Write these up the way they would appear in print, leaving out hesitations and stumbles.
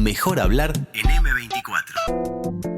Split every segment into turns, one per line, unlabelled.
Mejor hablar en M24.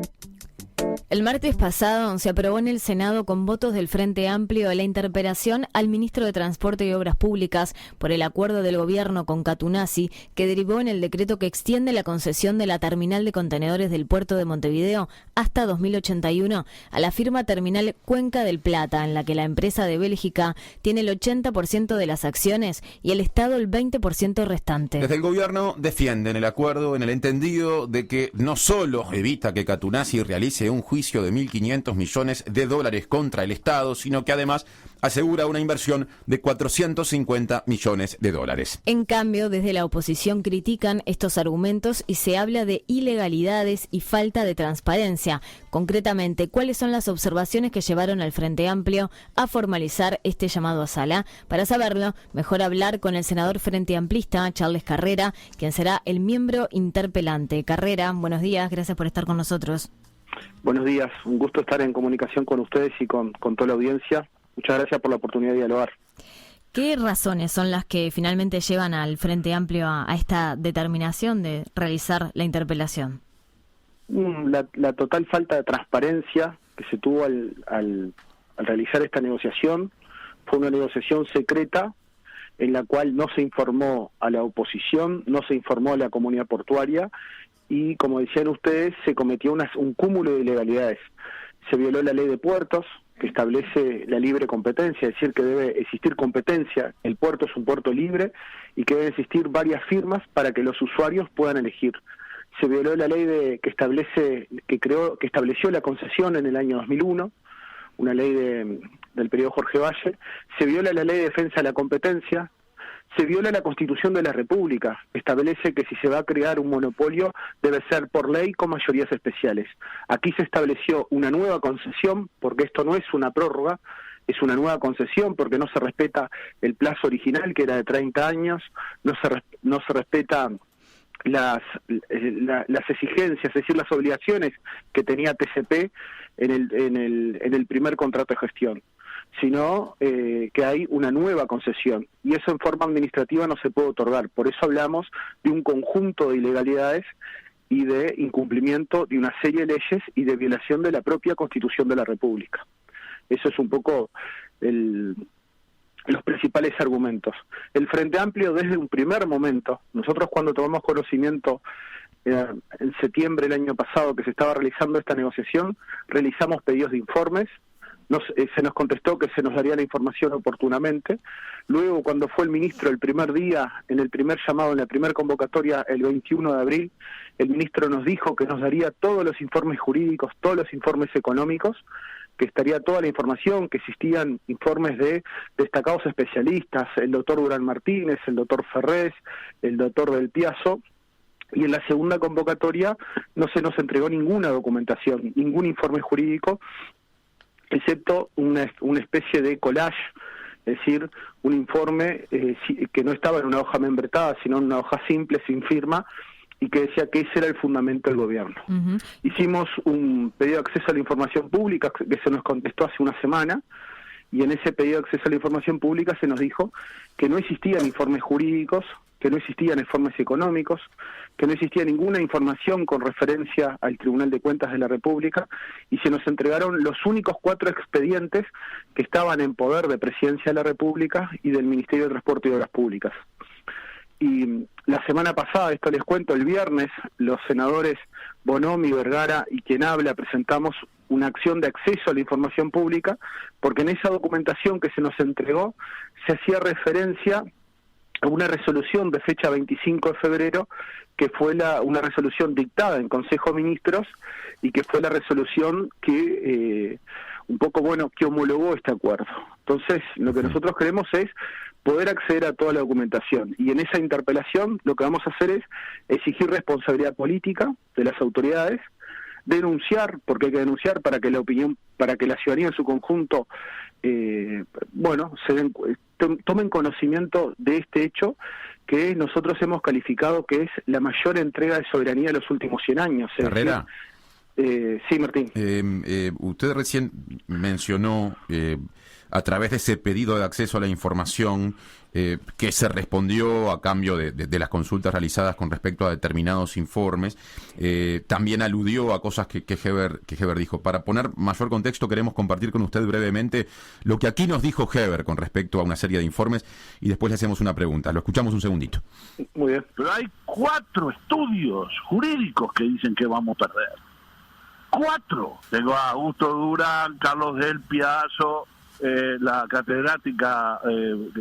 El martes pasado se aprobó en el Senado con votos del Frente Amplio la interpelación al ministro de Transporte y Obras Públicas por el acuerdo del gobierno con Catunasi que derivó en el decreto que extiende la concesión de la terminal de contenedores del puerto de Montevideo hasta 2081 a la firma terminal Cuenca del Plata, en la que la empresa de Bélgica tiene el 80% de las acciones y el Estado el 20% restante.
Desde el gobierno defienden el acuerdo en el entendido de que no solo evita que Catunasi realice un juicio de 1.500 millones de dólares contra el Estado, sino que además asegura una inversión de 450 millones de dólares.
En cambio, desde la oposición critican estos argumentos y se habla de ilegalidades y falta de transparencia. Concretamente, ¿cuáles son las observaciones que llevaron al Frente Amplio a formalizar este llamado a sala? Para saberlo, mejor hablar con el senador Frente Amplista, Charles Carrera, quien será el miembro interpelante. Carrera, buenos días, gracias por estar con nosotros.
Buenos días, un gusto estar en comunicación con ustedes y con toda la audiencia. Muchas gracias por la oportunidad de dialogar.
¿Qué razones son las que finalmente llevan al Frente Amplio a esta determinación de realizar la interpelación?
La total falta de transparencia que se tuvo al realizar esta negociación. Fue una negociación secreta en la cual no se informó a la oposición, no se informó a la comunidad portuaria y, como decían ustedes, se cometió un cúmulo de ilegalidades. Se violó la ley de puertos, que establece la libre competencia, es decir, que debe existir competencia. El puerto es un puerto libre y que deben existir varias firmas para que los usuarios puedan elegir. Se violó la ley que estableció la concesión en el año 2001, una ley del periodo Jorge Valle. Se viola la ley de defensa de la competencia. Se viola la Constitución de la República, establece que si se va a crear un monopolio debe ser por ley con mayorías especiales. Aquí se estableció una nueva concesión, porque esto no es una prórroga, es una nueva concesión porque no se respeta el plazo original, que era de 30 años, no se respeta las exigencias, es decir, las obligaciones que tenía TCP en el primer contrato de gestión, sino que hay una nueva concesión, y eso en forma administrativa no se puede otorgar. Por eso hablamos de un conjunto de ilegalidades y de incumplimiento de una serie de leyes y de violación de la propia Constitución de la República. Eso es un poco los principales argumentos. El Frente Amplio, desde un primer momento, nosotros cuando tomamos conocimiento en septiembre del año pasado que se estaba realizando esta negociación, realizamos pedidos de informes. Se nos contestó que se nos daría la información oportunamente. Luego, cuando fue el ministro el primer día, en el primer llamado, en la primera convocatoria, el 21 de abril, el ministro nos dijo que nos daría todos los informes jurídicos, todos los informes económicos, que estaría toda la información, que existían informes de destacados especialistas, el doctor Durán Martínez, el doctor Ferrés, el doctor Del Piazzo. Y en la segunda convocatoria no se nos entregó ninguna documentación, ningún informe jurídico, excepto una especie de collage, es decir, un informe que no estaba en una hoja membretada, sino en una hoja simple, sin firma, y que decía que ese era el fundamento del gobierno. Uh-huh. Hicimos un pedido de acceso a la información pública que se nos contestó hace una semana, y en ese pedido de acceso a la información pública se nos dijo que no existían informes jurídicos, que no existían informes económicos, que no existía ninguna información con referencia al Tribunal de Cuentas de la República, y se nos entregaron los únicos 4 expedientes que estaban en poder de Presidencia de la República y del Ministerio de Transporte y Obras Públicas. Y la semana pasada, esto les cuento, el viernes, los senadores Bonomi, Vergara y quien habla presentamos una acción de acceso a la información pública, porque en esa documentación que se nos entregó se hacía referencia a una resolución de fecha 25 de febrero, que fue una resolución dictada en Consejo de Ministros y que fue la resolución que que homologó este acuerdo. Entonces, lo que nosotros queremos es poder acceder a toda la documentación, y en esa interpelación lo que vamos a hacer es exigir responsabilidad política de las autoridades, denunciar, porque hay que denunciar para que la ciudadanía en su conjunto tomen conocimiento de este hecho que nosotros hemos calificado que es la mayor entrega de soberanía de los últimos 100 años.
Carrera.
Sí, Martín.
Usted recién mencionó a través de ese pedido de acceso a la información que se respondió a cambio de las consultas realizadas con respecto a determinados informes, también aludió a cosas que Heber dijo. Para poner mayor contexto, queremos compartir con usted brevemente lo que aquí nos dijo Heber con respecto a una serie de informes y después le hacemos una pregunta. Lo escuchamos un segundito.
Muy bien.
Pero hay 4 estudios jurídicos que dicen que vamos a perder. 4. Tengo a Augusto Durán, Carlos del Piazzo, la catedrática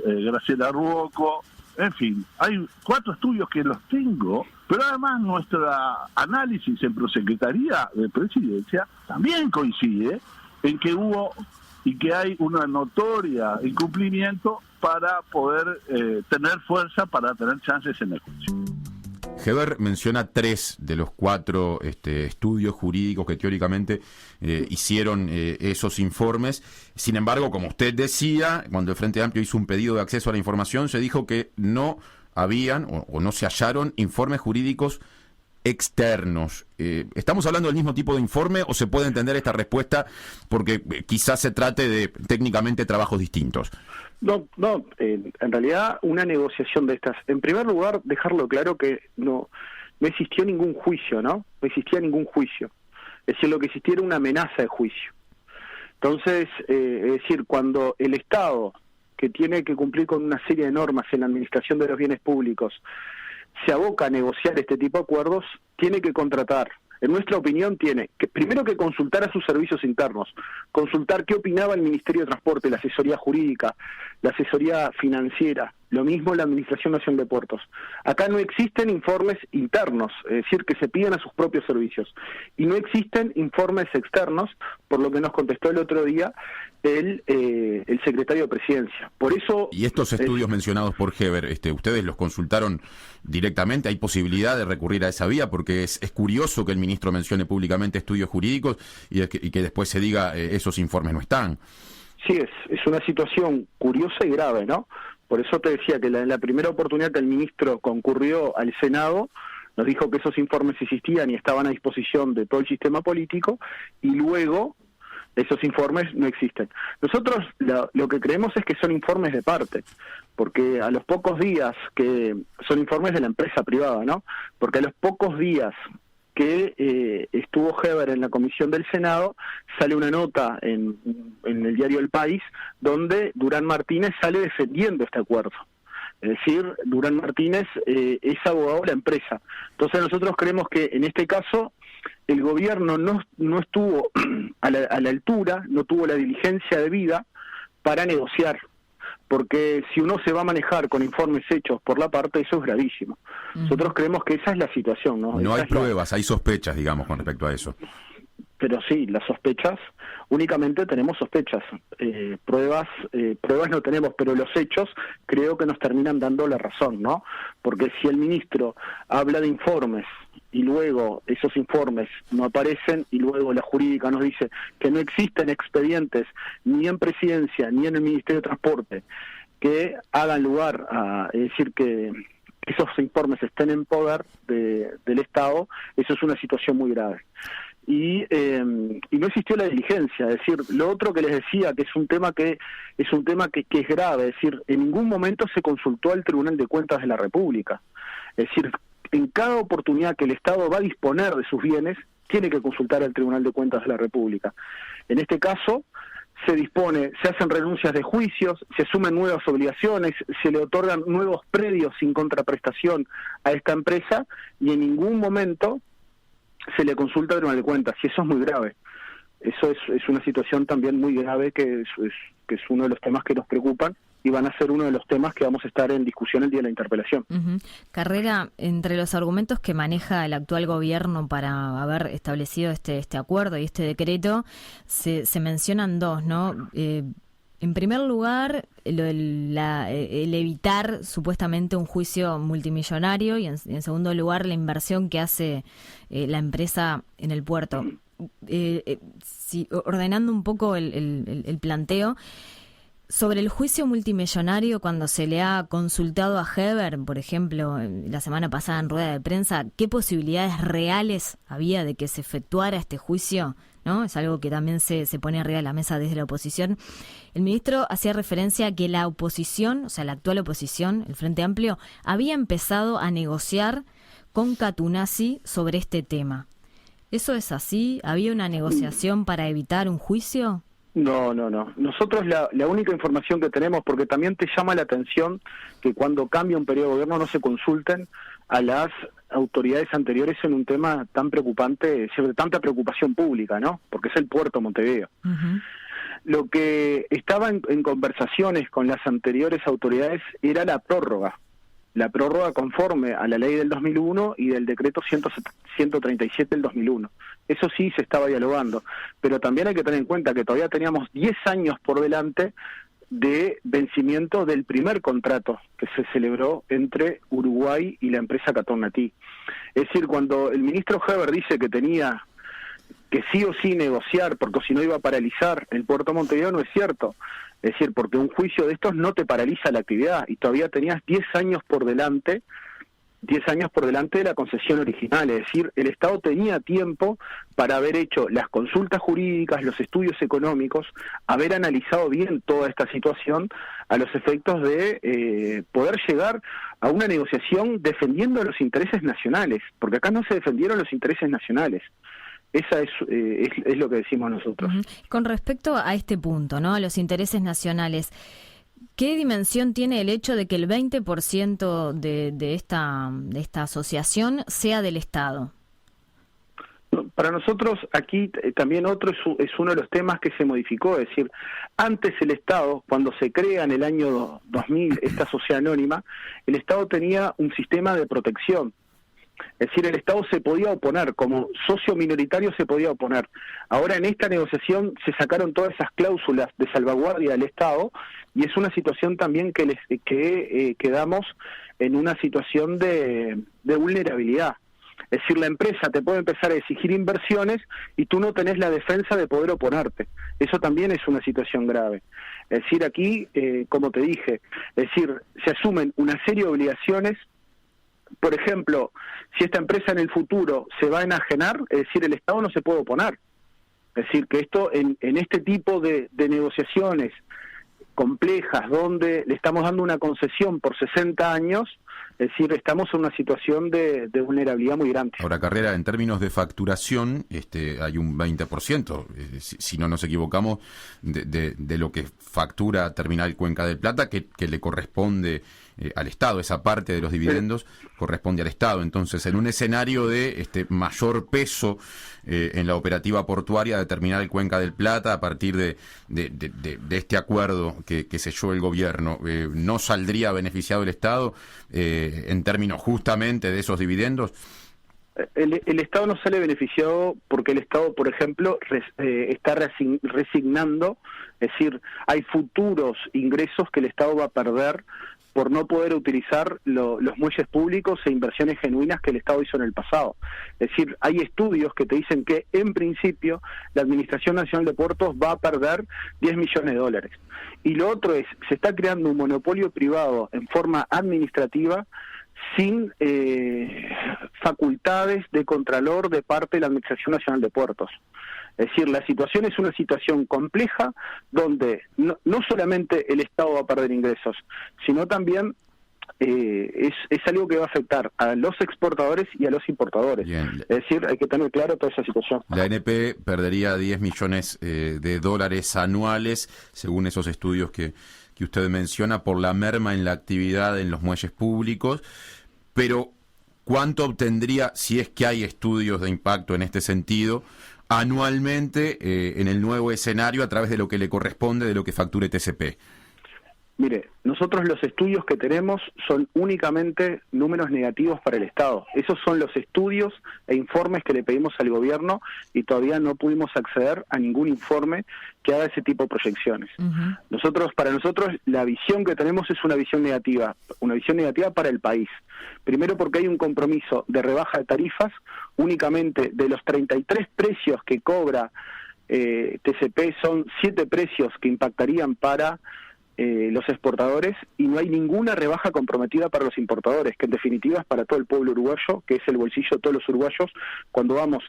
Graciela Ruoco, en fin, hay 4 estudios que los tengo, pero además nuestro análisis en Prosecretaría de Presidencia también coincide en que hubo y que hay una notoria incumplimiento para poder tener fuerza, para tener chances en el juicio.
Heber menciona 3 de los 4 estudios jurídicos que teóricamente hicieron esos informes. Sin embargo, como usted decía, cuando el Frente Amplio hizo un pedido de acceso a la información, se dijo que no habían o no se hallaron informes jurídicos externos. ¿Estamos hablando del mismo tipo de informe o se puede entender esta respuesta porque quizás se trate de técnicamente trabajos distintos?
No, en realidad una negociación de estas, en primer lugar, dejarlo claro que no existió ningún juicio, ¿no? No existía ningún juicio. Es decir, lo que existía era una amenaza de juicio. Entonces, es decir, cuando el Estado, que tiene que cumplir con una serie de normas en la administración de los bienes públicos, se aboca a negociar este tipo de acuerdos, tiene que contratar. En nuestra opinión tiene que primero que consultar a sus servicios internos, consultar qué opinaba el Ministerio de Transporte, la asesoría jurídica, la asesoría financiera, lo mismo la Administración Nacional de Puertos. Acá no existen informes internos, es decir, que se piden a sus propios servicios, y no existen informes externos, por lo que nos contestó el otro día el secretario de Presidencia. Por eso.
Y estos estudios mencionados por Heber, ¿ustedes los consultaron directamente? ¿Hay posibilidad de recurrir a esa vía? Porque es curioso que el ministro mencione públicamente estudios jurídicos y que después se diga esos informes no están.
Sí, es una situación curiosa y grave, ¿no? Por eso te decía que en la primera oportunidad que el ministro concurrió al Senado, nos dijo que esos informes existían y estaban a disposición de todo el sistema político, y luego esos informes no existen. Nosotros lo que creemos es que son informes de parte, porque a los pocos días que son informes de la empresa privada, ¿no? Porque a los pocos días que estuvo Heber en la comisión del Senado, sale una nota en el diario El País, donde Durán Martínez sale defendiendo este acuerdo. Es decir, Durán Martínez es abogado de la empresa. Entonces nosotros creemos que en este caso el gobierno no estuvo a la altura, no tuvo la diligencia debida para negociar. Porque si uno se va a manejar con informes hechos por la parte, eso es gravísimo. Nosotros creemos que esa es la situación, ¿no?
No hay pruebas, hay sospechas, digamos, con respecto a eso.
Pero sí, las sospechas, únicamente tenemos sospechas. Pruebas no tenemos, pero los hechos creo que nos terminan dando la razón, ¿no? Porque si el ministro habla de informes y luego esos informes no aparecen y luego la jurídica nos dice que no existen expedientes ni en Presidencia ni en el Ministerio de Transporte que hagan lugar a decir que esos informes estén en poder del Estado, eso es una situación muy grave. Y no existió la diligencia, es decir, lo otro que les decía, que es un tema que es grave, es decir, en ningún momento se consultó al Tribunal de Cuentas de la República. Es decir, en cada oportunidad que el Estado va a disponer de sus bienes, tiene que consultar al Tribunal de Cuentas de la República. En este caso, se hacen renuncias de juicios, se asumen nuevas obligaciones, se le otorgan nuevos predios sin contraprestación a esta empresa, y en ningún momento se le consulta al Tribunal de Cuentas, y eso es muy grave. Eso es una situación también muy grave que es uno de los temas que nos preocupan y van a ser uno de los temas que vamos a estar en discusión el día de la interpelación.
Carrera, entre los argumentos que maneja el actual gobierno para haber establecido este acuerdo y este decreto, se mencionan 2, ¿no? En primer lugar, el evitar supuestamente un juicio multimillonario y en segundo lugar la inversión que hace la empresa en el puerto. Ordenando un poco el planteo, sobre el juicio multimillonario, cuando se le ha consultado a Heber, por ejemplo, la semana pasada en rueda de prensa, ¿qué posibilidades reales había de que se efectuara este juicio? ¿no? Es algo que también se pone arriba de la mesa desde la oposición. El ministro hacía referencia a que la oposición, o sea, la actual oposición, el Frente Amplio, había empezado a negociar con Katunazi sobre este tema. ¿Eso es así? ¿Había una negociación para evitar un juicio?
No. Nosotros la única información que tenemos, porque también te llama la atención que cuando cambia un periodo de gobierno no se consulten a las autoridades anteriores en un tema tan preocupante, es decir, de tanta preocupación pública, ¿no? Porque es el puerto Montevideo.
Uh-huh.
Lo que estaba en conversaciones con las anteriores autoridades era la prórroga conforme a la ley del 2001 y del decreto 137 del 2001. Eso sí se estaba dialogando, pero también hay que tener en cuenta que todavía teníamos 10 años por delante de vencimiento del primer contrato que se celebró entre Uruguay y la empresa Katunazi. Es decir, cuando el ministro Heber dice que tenía que sí o sí negociar, porque si no iba a paralizar el puerto Montevideo, no es cierto. Es decir, porque un juicio de estos no te paraliza la actividad, y todavía tenías 10 años por delante de la concesión original. Es decir, el Estado tenía tiempo para haber hecho las consultas jurídicas, los estudios económicos, haber analizado bien toda esta situación a los efectos de poder llegar a una negociación defendiendo los intereses nacionales, porque acá no se defendieron los intereses nacionales. Esa es lo que decimos nosotros.
Uh-huh. Con respecto a este punto, ¿no? A los intereses nacionales, ¿qué dimensión tiene el hecho de que el 20% de esta asociación sea del Estado?
Para nosotros aquí también otro es uno de los temas que se modificó, es decir, antes el Estado, cuando se crea en el año 2000 esta sociedad anónima, el Estado tenía un sistema de protección. Es decir, el Estado se podía oponer, como socio minoritario se podía oponer. Ahora en esta negociación se sacaron todas esas cláusulas de salvaguardia del Estado, y es una situación también que quedamos en una situación de vulnerabilidad. Es decir, la empresa te puede empezar a exigir inversiones y tú no tenés la defensa de poder oponerte. Eso también es una situación grave. Es decir, aquí, como te dije, es decir, se asumen una serie de obligaciones. Por ejemplo, si esta empresa en el futuro se va a enajenar, es decir, el Estado no se puede oponer. Es decir, que esto en este tipo de negociaciones complejas, donde le estamos dando una concesión por 60 años, es decir, estamos en una situación de vulnerabilidad muy grande.
Ahora, Carrera, en términos de facturación, hay un 20%, si no nos equivocamos, de lo que factura Terminal Cuenca del Plata, que le corresponde al Estado. Esa parte de los dividendos corresponde al Estado. Entonces, en un escenario de mayor peso en la operativa portuaria de Terminal Cuenca del Plata, a partir de este acuerdo que selló el gobierno, ¿no saldría beneficiado el Estado en términos justamente de esos dividendos?
El Estado no sale beneficiado porque el Estado, por ejemplo, está resignando, es decir, hay futuros ingresos que el Estado va a perder por no poder utilizar los muelles públicos e inversiones genuinas que el Estado hizo en el pasado. Es decir, hay estudios que te dicen que, en principio, la Administración Nacional de Puertos va a perder $10 millones. Y lo otro es, se está creando un monopolio privado en forma administrativa sin facultades de contralor de parte de la Administración Nacional de Puertos. Es decir, la situación es una situación compleja donde no solamente el Estado va a perder ingresos, sino también es algo que va a afectar a los exportadores y a los importadores.
Bien.
Es decir, hay que tener claro toda esa situación.
La ANP perdería $10 millones anuales, según esos estudios que usted menciona, por la merma en la actividad en los muelles públicos, pero ¿cuánto obtendría, si es que hay estudios de impacto en este sentido, anualmente en el nuevo escenario a través de lo que le corresponde, de lo que facture TCP?
Mire, nosotros los estudios que tenemos son únicamente números negativos para el Estado. Esos son los estudios e informes que le pedimos al gobierno y todavía no pudimos acceder a ningún informe que haga ese tipo de proyecciones. Uh-huh. Para nosotros, la visión que tenemos es una visión negativa para el país. Primero porque hay un compromiso de rebaja de tarifas únicamente de los 33 precios que cobra TCP, son 7 precios que impactarían para los exportadores, y no hay ninguna rebaja comprometida para los importadores, que en definitiva es para todo el pueblo uruguayo, que es el bolsillo de todos los uruguayos, cuando vamos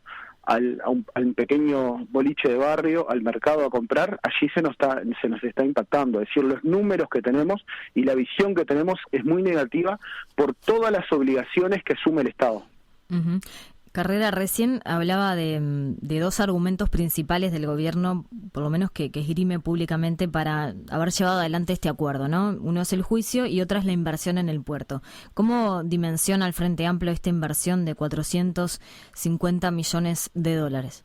a un pequeño boliche de barrio, al mercado a comprar, allí se nos está impactando. Es decir, los números que tenemos y la visión que tenemos es muy negativa por todas las obligaciones que asume el Estado.
Uh-huh. Carrera, recién hablaba de dos argumentos principales del gobierno, por lo menos que esgrime públicamente para haber llevado adelante este acuerdo, ¿no? Uno es el juicio y otra es la inversión en el puerto. ¿Cómo dimensiona el Frente Amplio esta inversión de 450 millones de dólares?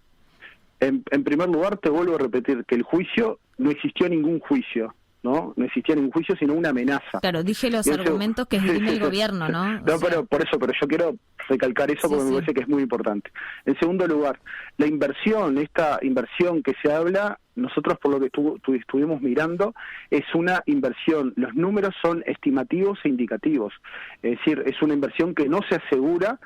En primer lugar, te vuelvo a repetir que el juicio, no existió ningún juicio. No existía ningún juicio, sino una amenaza.
Claro, dije los argumentos que esgrime el gobierno, ¿no?
No, pero yo quiero recalcar eso porque me parece que es muy importante. En segundo lugar, esta inversión que se habla, nosotros por lo que estuvimos mirando, es una inversión, los números son estimativos e indicativos. Es decir, es una inversión que no se asegura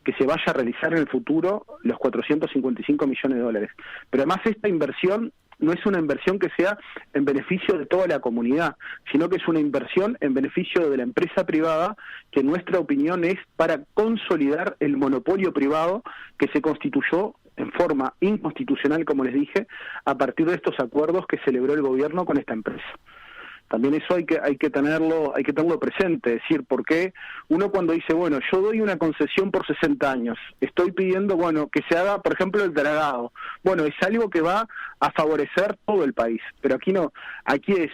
que se vaya a realizar en el futuro los 455 millones de dólares. Pero además esta inversión no es una inversión que sea en beneficio de toda la comunidad, sino que es una inversión en beneficio de la empresa privada, que en nuestra opinión es para consolidar el monopolio privado que se constituyó en forma inconstitucional, como les dije, a partir de estos acuerdos que celebró el gobierno con esta empresa. También eso hay que tenerlo presente, es decir, porque uno cuando dice, bueno, yo doy una concesión por 60 años, estoy pidiendo, bueno, que se haga, por ejemplo, el dragado. Bueno, es algo que va a favorecer todo el país, pero aquí no, aquí es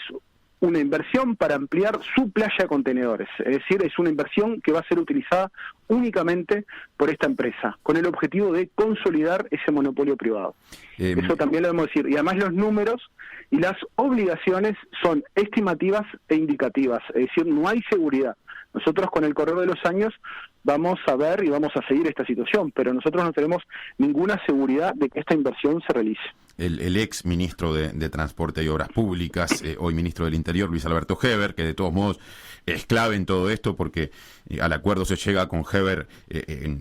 una inversión para ampliar su playa de contenedores, es decir, es una inversión que va a ser utilizada únicamente por esta empresa, con el objetivo de consolidar ese monopolio privado. Eso también lo debemos decir, y además los números y las obligaciones son estimativas e indicativas, es decir, no hay seguridad. Nosotros con el correr de los años vamos a ver y vamos a seguir esta situación, pero nosotros no tenemos ninguna seguridad de que esta inversión se realice.
El ex ministro de Transporte y Obras Públicas, hoy ministro del Interior, Luis Alberto Heber, que de todos modos es clave en todo esto porque al acuerdo se llega con Heber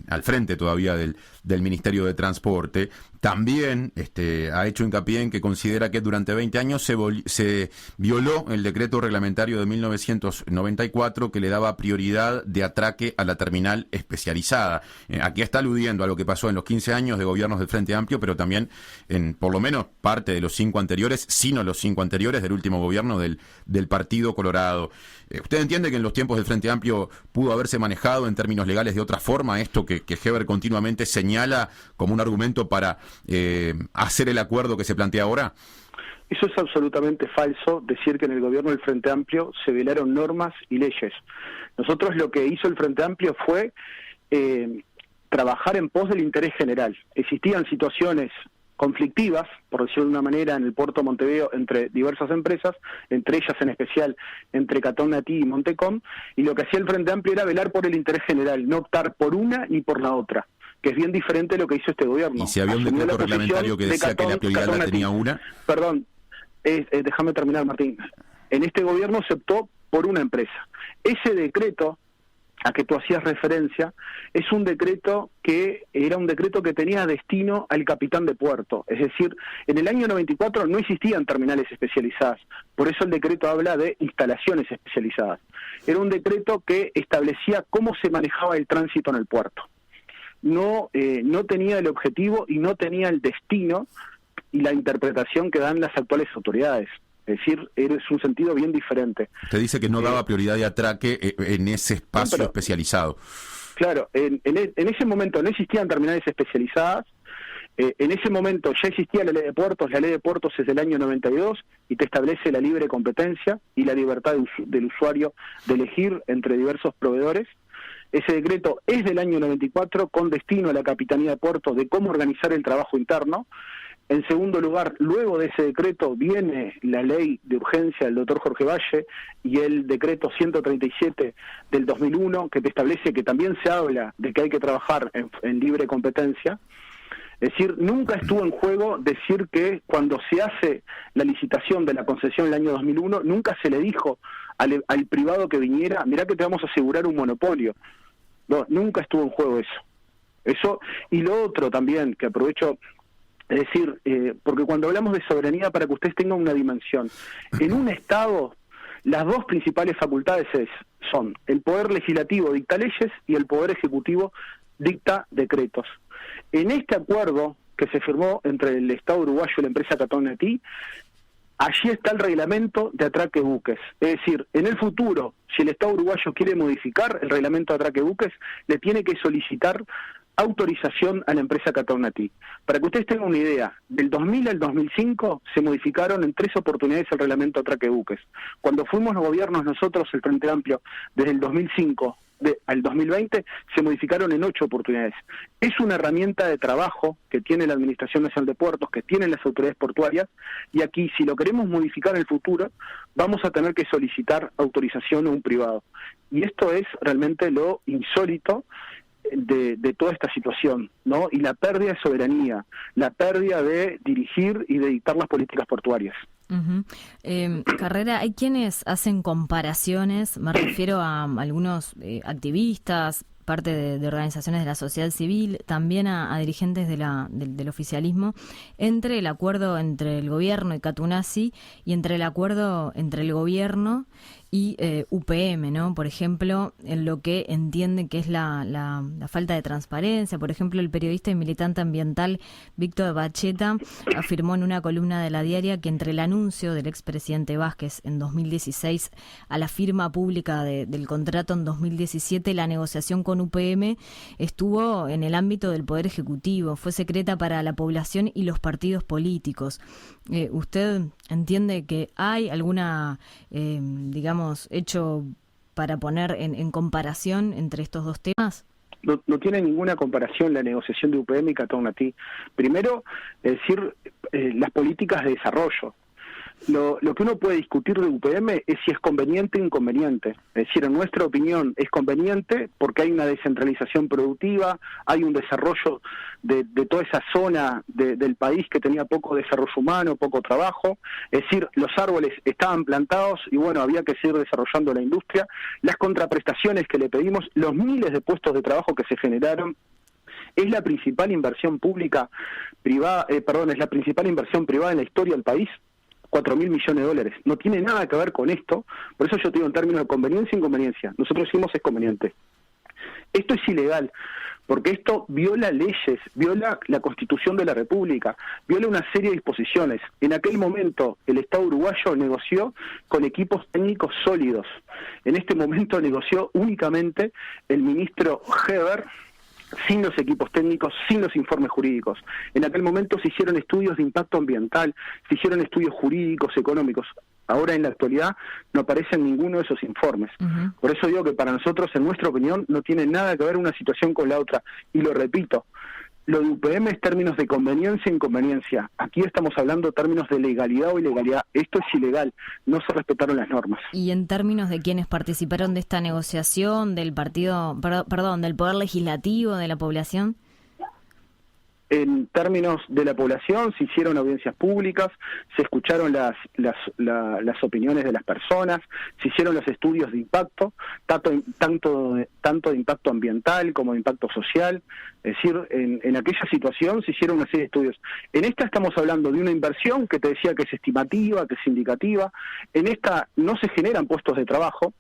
al frente todavía del Ministerio de Transporte, también ha hecho hincapié en que considera que durante 20 años se violó el decreto reglamentario de 1994 que le daba prioridad de atraque a la terminal especializada. Aquí está aludiendo a lo que pasó en los 15 años de gobiernos del Frente Amplio, pero también en por lo menos parte de los 5 anteriores, sino los 5 anteriores del último gobierno del Partido Colorado. ¿Usted entiende que en los tiempos del Frente Amplio pudo haberse manejado en términos legales de otra forma esto que Heber continuamente señala como un argumento para hacer el acuerdo que se plantea ahora?
Eso es absolutamente falso, decir que en el gobierno del Frente Amplio se violaron normas y leyes. Nosotros lo que hizo el Frente Amplio fue trabajar en pos del interés general. Existían situaciones conflictivas, por decirlo de una manera, en el puerto de Montevideo entre diversas empresas, entre ellas en especial entre Catón Natí y Montecom, y lo que hacía el Frente Amplio era velar por el interés general, no optar por una ni por la otra, que es bien diferente de lo que hizo este gobierno.
¿Y si había un decreto reglamentario que decía que la prioridad la tenía una?
Perdón, déjame terminar, Martín. En este gobierno se optó por una empresa. Ese decreto a que tú hacías referencia, es un decreto que era un decreto que tenía destino al capitán de puerto. Es decir, en el año 94 no existían terminales especializadas, por eso el decreto habla de instalaciones especializadas. Era un decreto que establecía cómo se manejaba el tránsito en el puerto. No tenía el objetivo y no tenía el destino y la interpretación que dan las actuales autoridades. Es decir, es un sentido bien diferente.
Usted dice que no daba prioridad de atraque en ese espacio especializado.
Claro, en ese momento no existían terminales especializadas, en ese momento ya existía la ley de puertos es del año 92 y te establece la libre competencia y la libertad del usuario de elegir entre diversos proveedores. Ese decreto es del año 94 con destino a la Capitanía de Puerto de cómo organizar el trabajo interno. En segundo lugar, luego de ese decreto viene la ley de urgencia del doctor Jorge Valle y el decreto 137 del 2001 que te establece que también se habla de que hay que trabajar en libre competencia. Es decir, nunca estuvo en juego decir que cuando se hace la licitación de la concesión en el año 2001, nunca se le dijo al privado que viniera, mirá que te vamos a asegurar un monopolio. No, nunca estuvo en juego eso. Eso y lo otro también, que aprovecho... Es decir, porque cuando hablamos de soberanía, para que ustedes tengan una dimensión, en un Estado las dos principales facultades son el Poder Legislativo dicta leyes y el Poder Ejecutivo dicta decretos. En este acuerdo que se firmó entre el Estado uruguayo y la empresa Catonati, allí está el reglamento de atraque buques. Es decir, en el futuro, si el Estado uruguayo quiere modificar el reglamento de atraque buques, le tiene que solicitar autorización a la empresa Catonati. Para que ustedes tengan una idea, del 2000 al 2005 se modificaron en 3 oportunidades el reglamento de atraque buques. Cuando fuimos los gobiernos nosotros, el Frente Amplio, desde el 2005 al 2020, se modificaron en 8 oportunidades. Es una herramienta de trabajo que tiene la Administración Nacional de Puertos, que tienen las autoridades portuarias, y aquí, si lo queremos modificar en el futuro, vamos a tener que solicitar autorización a un privado. Y esto es realmente lo insólito de toda esta situación, ¿no? Y la pérdida de soberanía, la pérdida de dirigir y de dictar las políticas portuarias.
Carrera, hay quienes hacen comparaciones, me refiero a algunos activistas, parte de organizaciones de la sociedad civil, también a dirigentes del oficialismo, entre el acuerdo entre el gobierno y Catunasi y entre el acuerdo entre el gobierno y UPM, ¿no? Por ejemplo, en lo que entienden que es la falta de transparencia. Por ejemplo, el periodista y militante ambiental Víctor Bacheta afirmó en una columna de La Diaria que entre el anuncio del expresidente Vázquez en 2016 a la firma pública del contrato en 2017, la negociación con UPM estuvo en el ámbito del Poder Ejecutivo, fue secreta para la población y los partidos políticos. ¿Usted entiende que hay alguna, hecho para poner en comparación entre estos dos temas?
No tiene ninguna comparación la negociación de UPM y Catonati. Primero, es decir, las políticas de desarrollo. Lo que uno puede discutir de UPM es si es conveniente o inconveniente. Es decir, en nuestra opinión es conveniente porque hay una descentralización productiva, hay un desarrollo de toda esa zona del país que tenía poco desarrollo humano, poco trabajo. Es decir, los árboles estaban plantados y bueno, había que seguir desarrollando la industria. Las contraprestaciones que le pedimos, los miles de puestos de trabajo que se generaron, es la principal inversión privada en la historia del país. 4.000 millones de dólares. No tiene nada que ver con esto, por eso yo te digo en términos de conveniencia e inconveniencia. Nosotros decimos es conveniente. Esto es ilegal, porque esto viola leyes, viola la Constitución de la República, viola una serie de disposiciones. En aquel momento el Estado uruguayo negoció con equipos técnicos sólidos. En este momento negoció únicamente el ministro Heber, sin los equipos técnicos, sin los informes jurídicos. En aquel momento se hicieron estudios de impacto ambiental, se hicieron estudios jurídicos, económicos. Ahora, en la actualidad, no aparecen ninguno de esos informes. Uh-huh. Por eso digo que para nosotros, en nuestra opinión, no tiene nada que ver una situación con la otra. Y lo repito, lo de UPM es términos de conveniencia e inconveniencia. Aquí estamos hablando de términos de legalidad o ilegalidad. Esto es ilegal, no se respetaron las normas.
Y en términos de quienes participaron de esta negociación, del del Poder Legislativo, de la población.
En términos de la población, se hicieron audiencias públicas, se escucharon las opiniones de las personas, se hicieron los estudios de impacto, tanto de impacto ambiental como de impacto social. Es decir, en aquella situación se hicieron una serie de estudios. En esta estamos hablando de una inversión que te decía que es estimativa, que es indicativa. En esta no se generan puestos de trabajo,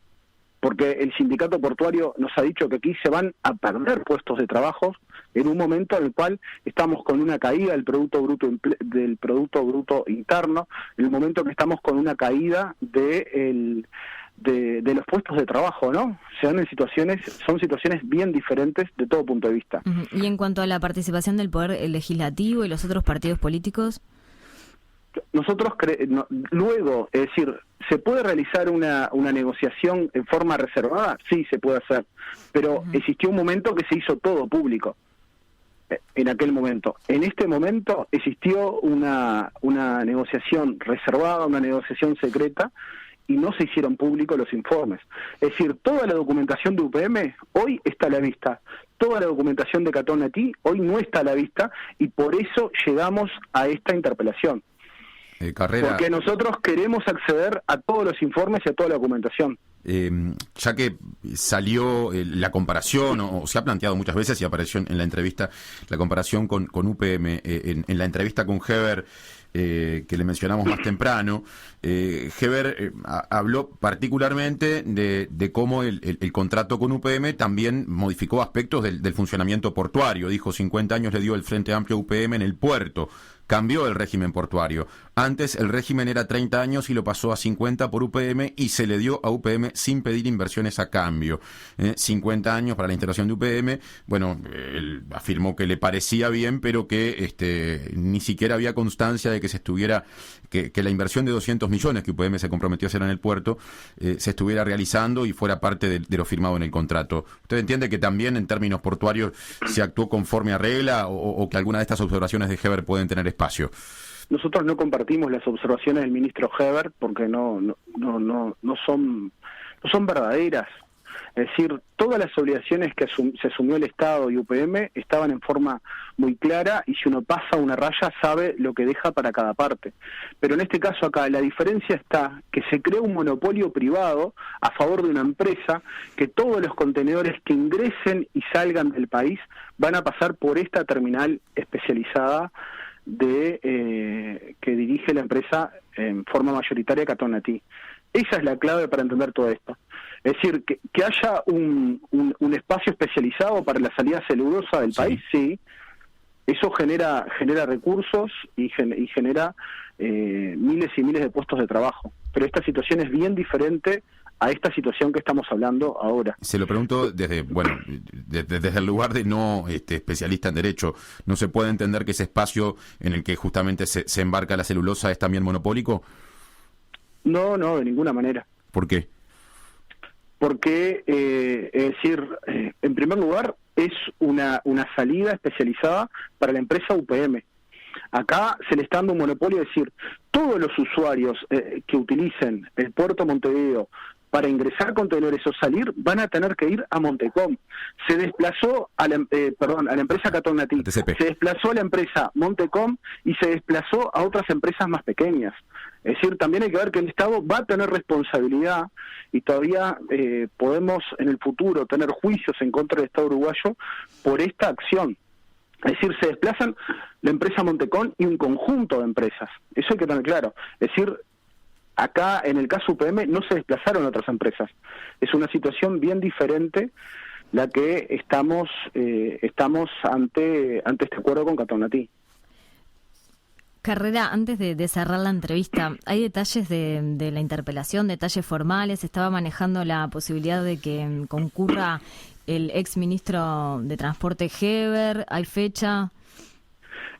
porque el sindicato portuario nos ha dicho que aquí se van a perder puestos de trabajo en un momento en el cual estamos con una caída del Producto Bruto Interno, en el momento que estamos con una caída de los puestos de trabajo, ¿no? Son situaciones bien diferentes de todo punto de vista.
Uh-huh. Y en cuanto a la participación del Poder Legislativo y los otros partidos políticos,
nosotros luego, es decir, ¿se puede realizar una negociación en forma reservada? Sí, se puede hacer, pero existió un momento que se hizo todo público. En aquel momento. En este momento existió una negociación reservada, una negociación secreta, y no se hicieron públicos los informes. Es decir, toda la documentación de UPM hoy está a la vista. Toda la documentación de Catonati hoy no está a la vista, y por eso llegamos a esta interpelación.
Carrera.
Porque nosotros queremos acceder a todos los informes y a toda la documentación.
Ya que salió la comparación, o se ha planteado muchas veces y apareció en la entrevista, la comparación con UPM, en la entrevista con Heber, que le mencionamos más temprano, Heber habló particularmente de cómo el contrato con UPM también modificó aspectos del funcionamiento portuario. Dijo, 50 años le dio el Frente Amplio a UPM en el puerto. Cambió el régimen portuario. Antes el régimen era 30 años y lo pasó a 50 por UPM y se le dio a UPM sin pedir inversiones a cambio. 50 años para la instalación de UPM. Bueno, él afirmó que le parecía bien, pero que ni siquiera había constancia de que se estuviera, que la inversión de 200 millones que UPM se comprometió a hacer en el puerto se estuviera realizando y fuera parte de lo firmado en el contrato. ¿Usted entiende que también en términos portuarios se actuó conforme a regla o que alguna de estas observaciones de Heber pueden tener espacio?
Nosotros no compartimos las observaciones del ministro Heber porque no son verdaderas. Es decir, todas las obligaciones que se asumió el Estado y UPM estaban en forma muy clara, y si uno pasa una raya sabe lo que deja para cada parte. Pero en este caso acá la diferencia está que se crea un monopolio privado a favor de una empresa, que todos los contenedores que ingresen y salgan del país van a pasar por esta terminal especializada que dirige la empresa en forma mayoritaria Catonatí. Esa es la clave para entender todo esto. Es decir, que haya un espacio especializado para la salida celulosa del país, sí. Eso genera recursos y genera miles y miles de puestos de trabajo. Pero esta situación es bien diferente a esta situación que estamos hablando ahora.
Se lo pregunto desde el lugar de no especialista en derecho. ¿No se puede entender que ese espacio en el que justamente se embarca la celulosa es también monopólico?
No, de ninguna manera.
¿Por qué?
Porque, es decir, en primer lugar, es una salida especializada para la empresa UPM. Acá se le está dando un monopolio, es decir, todos los usuarios que utilicen el puerto Montevideo para ingresar contenedores o salir van a tener que ir a Montecom. Se desplazó a la empresa Catonatí, se desplazó a la empresa Montecom y se desplazó a otras empresas más pequeñas. Es decir, también hay que ver que el Estado va a tener responsabilidad y todavía podemos en el futuro tener juicios en contra del Estado uruguayo por esta acción. Es decir, se desplazan la empresa Montecom y un conjunto de empresas. Eso hay que tener claro. Es decir, acá en el caso UPM no se desplazaron otras empresas. Es una situación bien diferente la que estamos ante este acuerdo con Catonatí.
Carrera, antes de cerrar la entrevista, ¿hay detalles de la interpelación, detalles formales? ¿Estaba manejando la posibilidad de que concurra el ex ministro de Transporte Heber? ¿Hay fecha?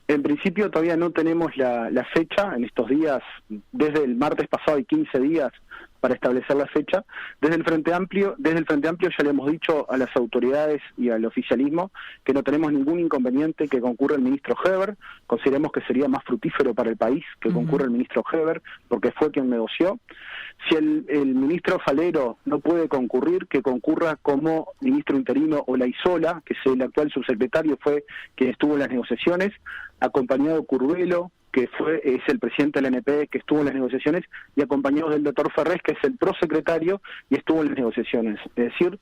En principio todavía no tenemos la fecha. En estos días, desde el martes pasado hay 15 días para establecer la fecha. Desde el Frente Amplio ya le hemos dicho a las autoridades y al oficialismo que no tenemos ningún inconveniente que concurra el ministro Heber. Consideramos que sería más fructífero para el país que concurra el ministro Heber, porque fue quien negoció. Si el ministro Falero no puede concurrir, que concurra como ministro interino Olaizola, que es el actual subsecretario, fue quien estuvo en las negociaciones, acompañado de Curvelo, que es el presidente del NP, que estuvo en las negociaciones, y acompañado del doctor Ferrés, que es el prosecretario y estuvo en las negociaciones. Es decir,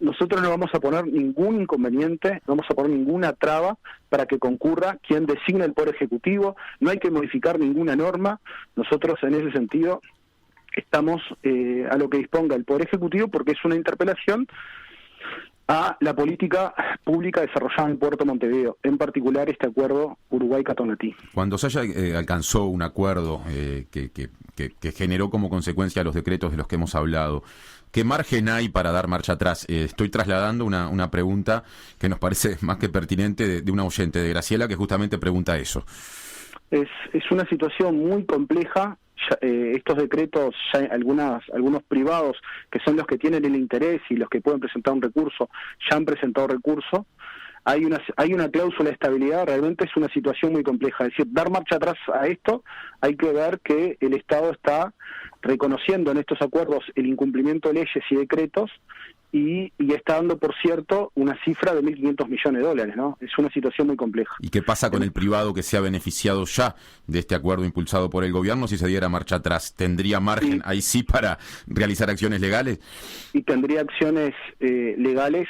nosotros no vamos a poner ningún inconveniente, no vamos a poner ninguna traba para que concurra quien designa el Poder Ejecutivo. No hay que modificar ninguna norma. Nosotros en ese sentido estamos a lo que disponga el Poder Ejecutivo, porque es una interpelación a la política pública desarrollada en el puerto Montevideo, en particular este acuerdo Uruguay-Catonatí.
Cuando se alcanzó un acuerdo que generó como consecuencia los decretos de los que hemos hablado, ¿qué margen hay para dar marcha atrás? Estoy trasladando una pregunta que nos parece más que pertinente de una oyente, de Graciela, que justamente pregunta eso.
Es una situación muy compleja. Estos decretos, ya algunos privados que son los que tienen el interés y los que pueden presentar un recurso, ya han presentado recurso. Hay una cláusula de estabilidad. Realmente es una situación muy compleja. Es decir, dar marcha atrás a esto, hay que ver que el Estado está reconociendo en estos acuerdos el incumplimiento de leyes y decretos, y está dando, por cierto, una cifra de 1.500 millones de dólares, ¿no? Es una situación muy compleja.
¿Y qué pasa con el privado que se ha beneficiado ya de este acuerdo impulsado por el gobierno? Si se diera marcha atrás, ¿tendría margen ahí sí para realizar acciones legales?
Y tendría acciones legales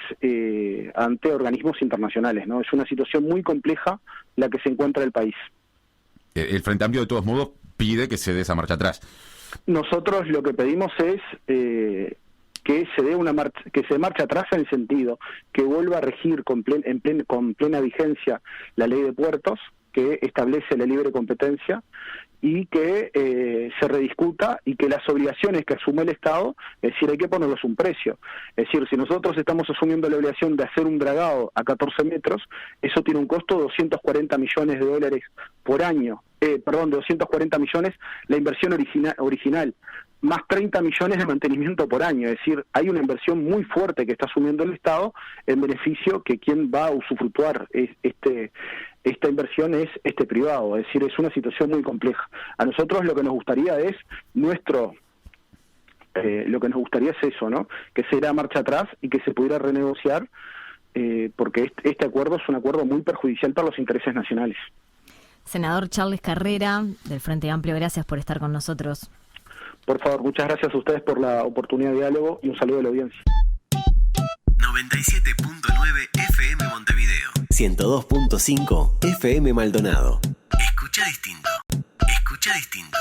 ante organismos internacionales, ¿no? Es una situación muy compleja la que se encuentra el país.
El Frente Amplio, de todos modos, pide que se dé esa marcha atrás.
Nosotros lo que pedimos es que se dé que se marche atrás en el sentido que vuelva a regir con plena vigencia la ley de puertos, que establece la libre competencia, y que se rediscuta y que las obligaciones que asume el Estado, es decir, hay que ponerles un precio. Es decir, si nosotros estamos asumiendo la obligación de hacer un dragado a 14 metros, eso tiene un costo de 240 millones de dólares por año. De 240 millones la inversión original, más 30 millones de mantenimiento por año. Es decir, hay una inversión muy fuerte que está asumiendo el Estado en beneficio que quien va a usufructuar esta inversión es este privado. Es decir, es una situación muy compleja. A nosotros lo que nos gustaría es eso, ¿no? Que se diera marcha atrás y que se pudiera renegociar, porque este acuerdo es un acuerdo muy perjudicial para los intereses nacionales.
Senador Charles Carrera, del Frente Amplio, gracias por estar con nosotros.
Por favor, muchas gracias a ustedes por la oportunidad de diálogo y un saludo a la audiencia.
97.9 FM Montevideo. 102.5 FM Maldonado. Escucha distinto. Escucha distinto.